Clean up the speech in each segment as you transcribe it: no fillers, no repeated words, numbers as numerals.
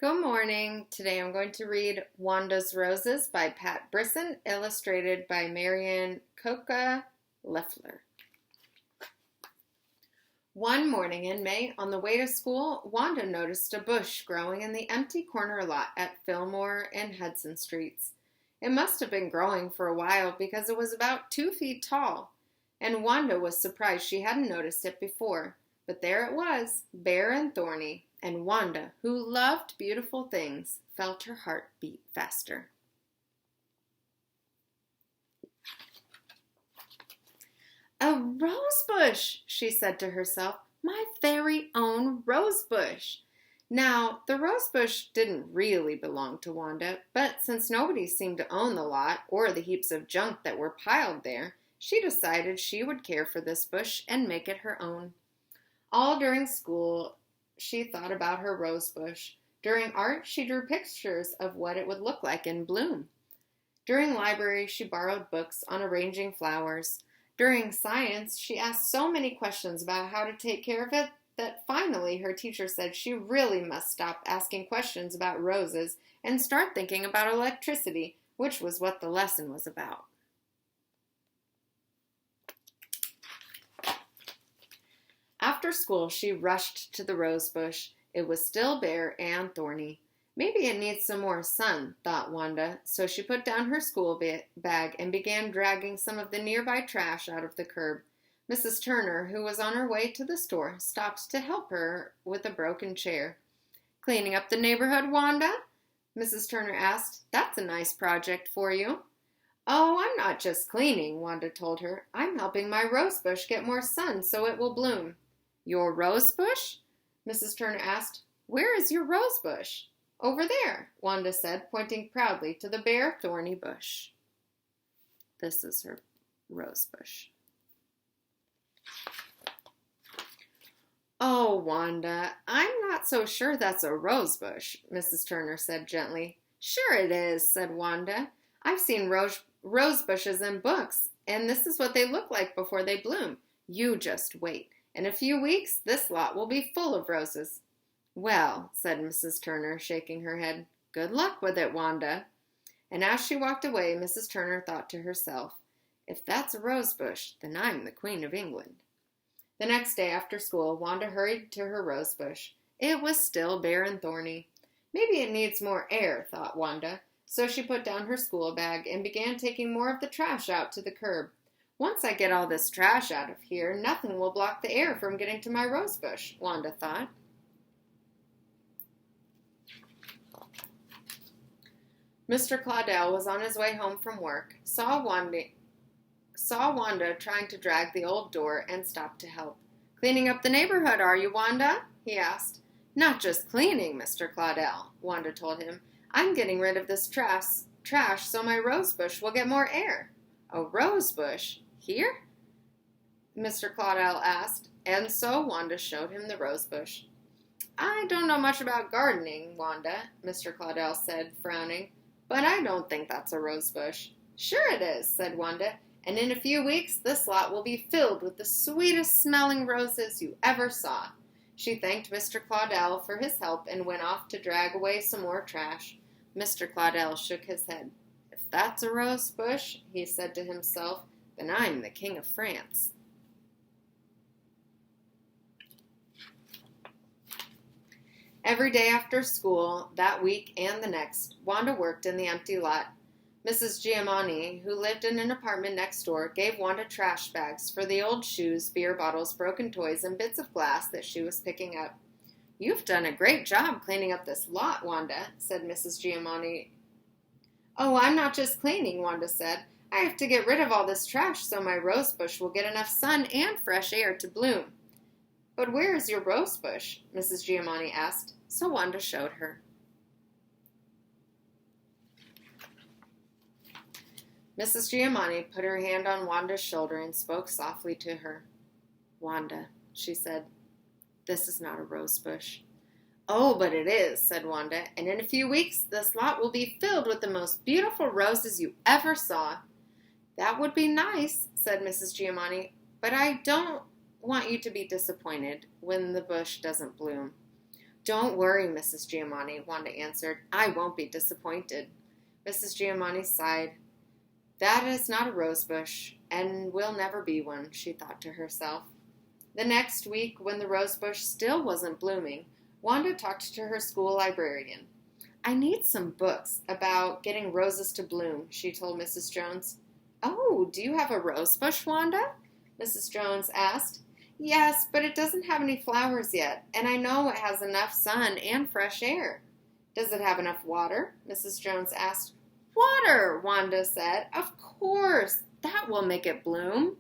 Good morning. Today I'm going to read Wanda's Roses by Pat Brisson, illustrated by Marian Coca Leffler. One morning in May, on the way to school, Wanda noticed a bush growing in the empty corner lot at Fillmore and Hudson Streets. It must have been growing for a while because it was about 2 feet tall, and Wanda was surprised she hadn't noticed it before. But there it was, bare and thorny, and Wanda, who loved beautiful things, felt her heart beat faster. A rose bush, she said to herself, my very own rose bush. Now, the rose bush didn't really belong to Wanda, but since nobody seemed to own the lot or the heaps of junk that were piled there, she decided she would care for this bush and make it her own. All during school, she thought about her rose bush. During art, she drew pictures of what it would look like in bloom. During library, she borrowed books on arranging flowers. During science, she asked so many questions about how to take care of it that finally her teacher said she really must stop asking questions about roses and start thinking about electricity, which was what the lesson was about. After school, she rushed to the rose bush. It was still bare and thorny. Maybe it needs some more sun, thought Wanda, so she put down her school bag and began dragging some of the nearby trash out of the curb. Mrs. Turner, who was on her way to the store, stopped to help her with a broken chair. Cleaning up the neighborhood, Wanda? Mrs. Turner asked. That's a nice project for you. Oh, I'm not just cleaning, Wanda told her. I'm helping my rose bush get more sun so it will bloom. Your rose bush? Mrs. Turner asked. Where is your rose bush? Over there, Wanda said, pointing proudly to the bare, thorny bush. This is her rose bush. Oh, Wanda, I'm not so sure that's a rose bush, Mrs. Turner said gently. Sure it is, said Wanda. I've seen rose bushes in books, and this is what they look like before they bloom. You just wait. In a few weeks, this lot will be full of roses. Well, said Mrs. Turner, shaking her head, good luck with it, Wanda. And as she walked away, Mrs. Turner thought to herself, if that's a rose bush, then I'm the Queen of England. The next day after school, Wanda hurried to her rose bush. It was still bare and thorny. Maybe it needs more air, thought Wanda. So she put down her school bag and began taking more of the trash out to the curb. Once I get all this trash out of here, nothing will block the air from getting to my rose bush, Wanda thought. Mr. Claudel was on his way home from work, saw Wanda trying to drag the old door, and stopped to help. Cleaning up the neighborhood, are you, Wanda? He asked. Not just cleaning, Mr. Claudel, Wanda told him. I'm getting rid of this trash so my rose bush will get more air. A rose bush? Here? Mr. Claudel asked, and so Wanda showed him the rose bush. I don't know much about gardening, Wanda, Mr. Claudel said, frowning, but I don't think that's a rose bush. Sure it is, said Wanda, and in a few weeks this lot will be filled with the sweetest smelling roses you ever saw. She thanked Mr. Claudel for his help and went off to drag away some more trash. Mr. Claudel shook his head. If that's a rose bush, he said to himself, then I'm the King of France. Every day after school, that week and the next, Wanda worked in the empty lot. Mrs. Giamatti, who lived in an apartment next door, gave Wanda trash bags for the old shoes, beer bottles, broken toys, and bits of glass that she was picking up. You've done a great job cleaning up this lot, Wanda, said Mrs. Giamatti. Oh, I'm not just cleaning, Wanda said. I have to get rid of all this trash so my rose bush will get enough sun and fresh air to bloom. But where is your rose bush? Mrs. Giamatti asked, so Wanda showed her. Mrs. Giamatti put her hand on Wanda's shoulder and spoke softly to her. Wanda, she said, this is not a rose bush. Oh, but it is, said Wanda, and in a few weeks this lot will be filled with the most beautiful roses you ever saw. That would be nice, said Mrs. Giamatti, but I don't want you to be disappointed when the bush doesn't bloom. Don't worry, Mrs. Giamatti, Wanda answered. I won't be disappointed. Mrs. Giamatti sighed. That is not a rose bush, and will never be one, she thought to herself. The next week, when the rose bush still wasn't blooming, Wanda talked to her school librarian. I need some books about getting roses to bloom, she told Mrs. Jones. Oh, do you have a rose bush, Wanda? Mrs. Jones asked. Yes, but it doesn't have any flowers yet, and I know it has enough sun and fresh air. Does it have enough water? Mrs. Jones asked. Water, Wanda said. Of course, that will make it bloom.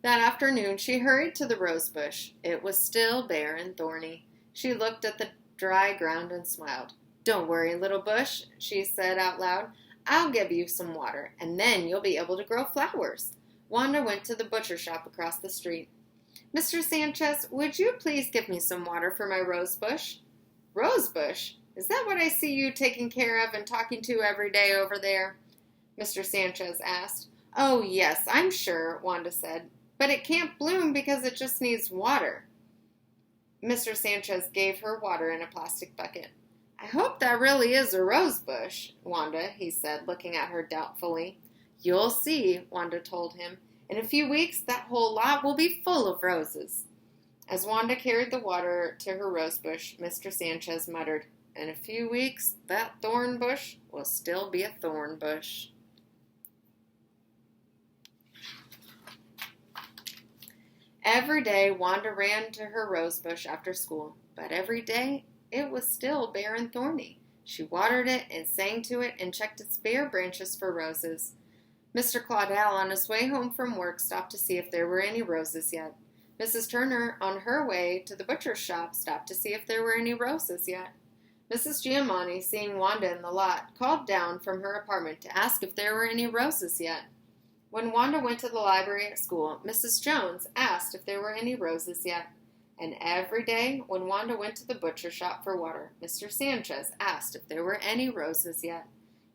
That afternoon, she hurried to the rose bush. It was still bare and thorny. She looked at the dry ground and smiled. Don't worry, little bush, she said out loud. I'll give you some water, and then you'll be able to grow flowers. Wanda went to the butcher shop across the street. Mr. Sanchez, would you please give me some water for my rose bush? Rose bush? Is that what I see you taking care of and talking to every day over there? Mr. Sanchez asked. Oh, yes, I'm sure, Wanda said. But it can't bloom because it just needs water. Mr. Sanchez gave her water in a plastic bucket. I hope that really is a rose bush, Wanda, he said, looking at her doubtfully. You'll see, Wanda told him. In a few weeks, that whole lot will be full of roses. As Wanda carried the water to her rose bush, Mr. Sanchez muttered, In a few weeks, that thorn bush will still be a thorn bush. Every day, Wanda ran to her rose bush after school, but every day it was still bare and thorny. She watered it and sang to it and checked its bare branches for roses. Mr. Claudel, on his way home from work, stopped to see if there were any roses yet. Mrs. Turner, on her way to the butcher's shop, stopped to see if there were any roses yet. Mrs. Giamatti, seeing Wanda in the lot, called down from her apartment to ask if there were any roses yet. When Wanda went to the library at school, Mrs. Jones asked if there were any roses yet. And every day, when Wanda went to the butcher shop for water, Mr. Sanchez asked if there were any roses yet.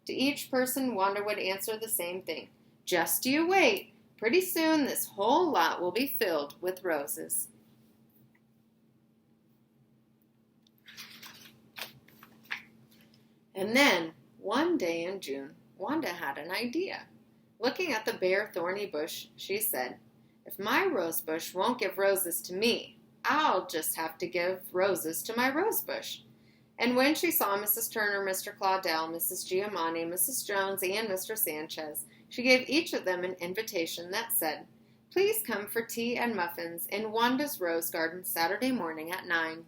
To each person, Wanda would answer the same thing. Just you wait. Pretty soon, this whole lot will be filled with roses. And then, one day in June, Wanda had an idea. Looking at the bare, thorny bush, she said, If my rose bush won't give roses to me, I'll just have to give roses to my rose bush. And when she saw Mrs. Turner, Mr. Claudel, Mrs. Giamatti, Mrs. Jones, and Mr. Sanchez, she gave each of them an invitation that said, Please come for tea and muffins in Wanda's rose garden Saturday morning at 9.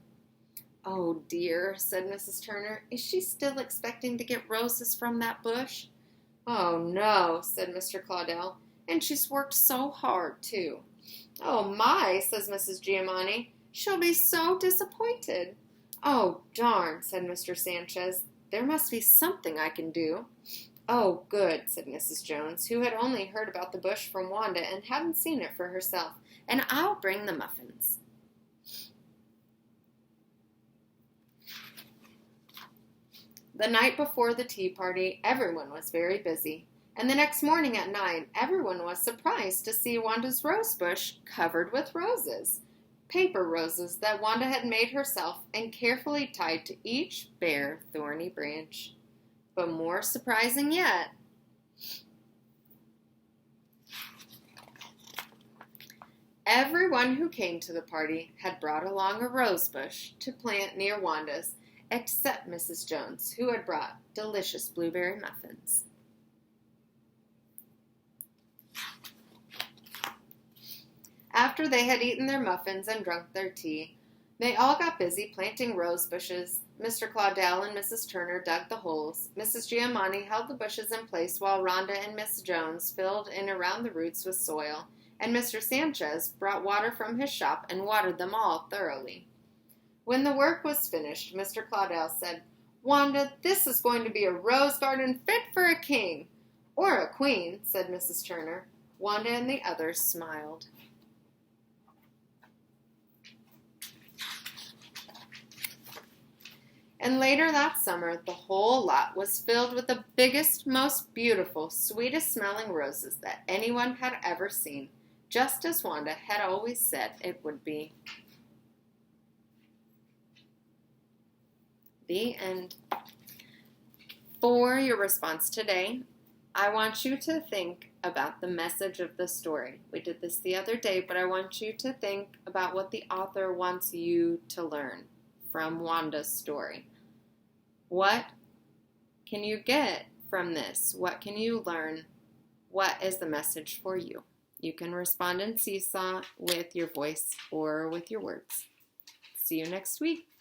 Oh, dear, said Mrs. Turner. Is she still expecting to get roses from that bush? Oh, no, said Mr. Claudel. And she's worked so hard, too. Oh, my, says Mrs. Giamatti. She'll be so disappointed. Oh, darn, said Mr. Sanchez. There must be something I can do. Oh, good, said Mrs. Jones, who had only heard about the bush from Wanda and hadn't seen it for herself. And I'll bring the muffins. The night before the tea party, everyone was very busy. And the next morning at 9, everyone was surprised to see Wanda's rose bush covered with roses. Paper roses that Wanda had made herself and carefully tied to each bare, thorny branch. But more surprising yet, everyone who came to the party had brought along a rose bush to plant near Wanda's, except Mrs. Jones, who had brought delicious blueberry muffins. After they had eaten their muffins and drunk their tea, they all got busy planting rose bushes. Mr. Claudel and Mrs. Turner dug the holes. Mrs. Giamatti held the bushes in place while Rhonda and Miss Jones filled in around the roots with soil, and Mr. Sanchez brought water from his shop and watered them all thoroughly. When the work was finished, Mr. Claudel said, Wanda, this is going to be a rose garden fit for a king. Or a queen, said Mrs. Turner. Wanda and the others smiled. And later that summer, the whole lot was filled with the biggest, most beautiful, sweetest-smelling roses that anyone had ever seen, just as Wanda had always said it would be. The end. For your response today, I want you to think about the message of the story. We did this the other day, but I want you to think about what the author wants you to learn from Wanda's story. What can you get from this? What can you learn? What is the message for you? You can respond in Seesaw with your voice or with your words. See you next week.